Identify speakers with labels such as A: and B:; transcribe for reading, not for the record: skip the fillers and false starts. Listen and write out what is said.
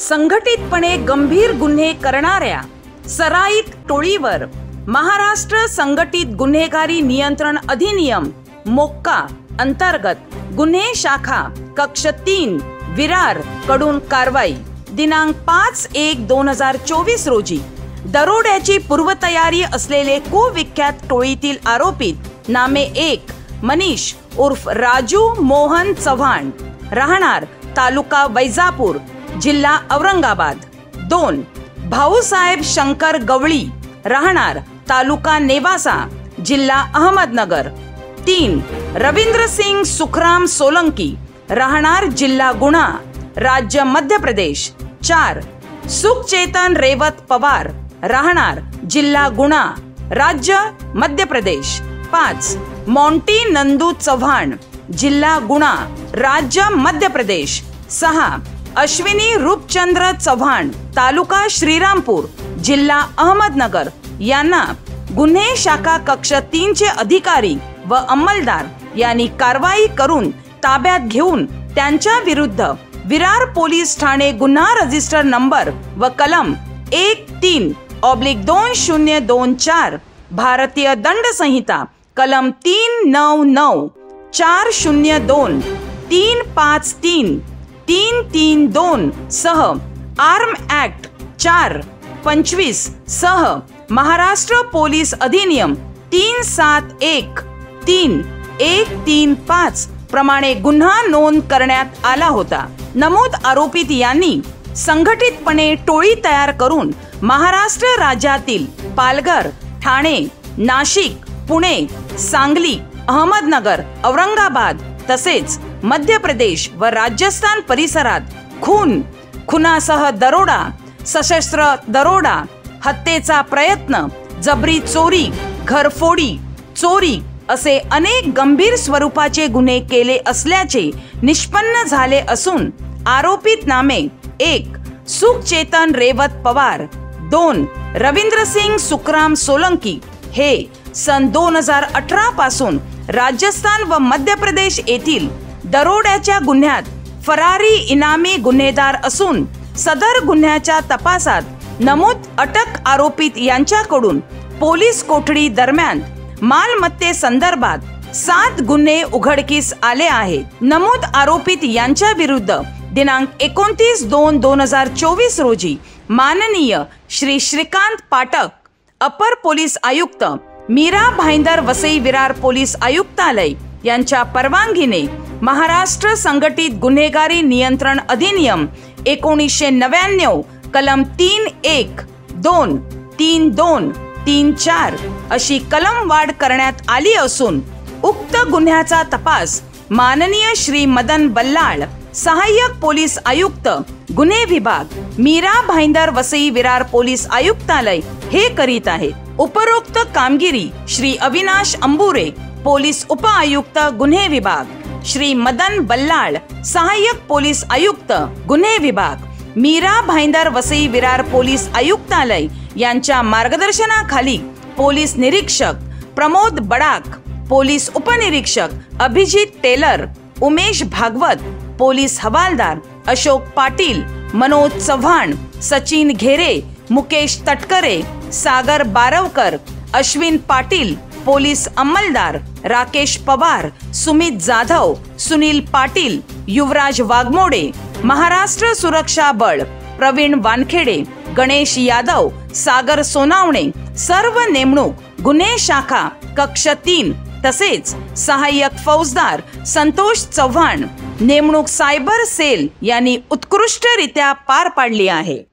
A: संघटितपणे गंभीर गुन्हे करणाऱ्या सराईत टोळीवर महाराष्ट्र संघटित गुन्हेगारी नियंत्रण अधिनियम मोक्का अंतर्गत गुन्हे शाखा कक्ष 3 विरार कडून कारवाई दिनांक 5/1/2024 रोजी दरोड्याची पूर्वतयारी असलेले कुविख्यात टोळीतील आरोपित नामे 1 मनीष उर्फ राजू मोहन चव्हाण राहणार तालुका वैजापूर जिल्हा औरंगाबाद, 2 भाऊसाहेब शंकर गवळी राहणार तालुका नेवासा जिल्हा अहमदनगर, 3 रविंद्रसिंग सुखराम सोलंकी राहणार जिल्हा गुना राज्य मध्य प्रदेश, 4 सुखचेतन रेवत पवार राहणार जिल्हा गुना राज्य मध्य प्रदेश, 5 मोंटी नंदू चव्हाण जिल्हा गुना राज्य मध्य प्रदेश, 6 अश्विनी रूपचंद्र चव्हाण तालुका श्रीरामपूर जिल्हा अहमदनगर यांना गुन्हे शाखा कक्ष 3 चे अधिकारी व अंमलदार यांनी कारवाई करून ताब्यात घेऊन त्यांच्या विरुद्ध विरार पोलीस ठाणे गुन्हा रजिस्टर नंबर व कलम 1-3/2024 भारतीय दंड संहिता कलम 399 402 353 332 सह आर्म ऍक्ट 425 सह महाराष्ट्र पोलीस अधिनियम 371-3135 प्रमाणे गुन्हा नोंद करण्यात आला होता। नमूद आरोपित यांनी संघटितपणे टोळी तयार करून महाराष्ट्र राज्यातील पालघर, ठाणे, नाशिक, पुणे, सांगली, अहमदनगर, औरंगाबाद तसेच मध्य प्रदेश व राजस्थान परिसरात खुनासह दरोडा, सशस्त्र दरोडा, हत्येचा प्रयत्न, जबरी चोरी, घरफोडी, चोरी असे अनेक गंभीर स्वरूपाचे गुन्हे केले असल्याचे निष्पन्न झाले असून आरोपित नामे 1 सुखचेतन रेवत पवार, 2 रविंद्रसिंग सुखराम सोलंकी हे सन 2018 पासून राजस्थान व मध्य प्रदेश येथील दरोड्याच्या गुन्ह्यात फरारी इनामी गुन्हेगार असून सदर गुन्ह्याच्या तपासात नमूद अटक आरोपित यांच्याकडून पोलीस कोठडी दरम्यान मालमत्ते संदर्भात 7 गुन्हे उघडकीस आले आहेत। नमूद आरोपित यांच्या विरुद्ध दिनांक 29/2/2024 रोजी माननीय श्री श्रीकांत पाठक अपर पोलीस आयुक्त मीरा भाईंदर वसई विरार पोलीस आयुक्तालय यांच्या परवानगीने महाराष्ट्र संघटित गुन्हेगारी नियंत्रण अधिनियम 1999 कलम 3(1), 2, 3(2), 3(4) अशी कलम वाढ करण्यात आली असून उक्त गुन्ह्याचा तपास माननीय श्री मदन बल्लाळ सहाय्यक पोलीस आयुक्त गुन्हे विभाग मीरा भाईंदर वसई विरार पोलीस आयुक्तालय हे करीत आहेत। उपरोक्त कामगिरी श्री अविनाश अंबुरे पोलीस उप आयुक्त गुन्हे विभाग, श्री मदन बल्लाळ सहाय्यक पोलीस आयुक्त गुन्हे विभाग मीरा भाईंदर वसई विरार पोलीस आयुक्तालय यांच्या मार्गदर्शनाखाली पोलीस निरीक्षक प्रमोद बडाक, पोलीस उपनिरीक्षक अभिजित टेलर, उमेश भागवत, पोलीस हवालदार अशोक पाटील, मनोज चव्हाण, सचिन घेरे, मुकेश तटकरे, सागर बारवकर, अश्विन पाटील, पोलीस अंमलदार राकेश पवार, सुमित जाधव, सुनील पाटील, युवराज वाघमोडे, महाराष्ट्र सुरक्षा बळ प्रवीण वानखेडे, गणेश यादव, सागर सोनावणे सर्व नेमणूक गुन्हे शाखा कक्ष 3 तसेच सहाय्यक फौजदार संतोष चव्हाण नेमणूक सायबर सेल यांनी उत्कृष्टरित्या पार पाडली आहे।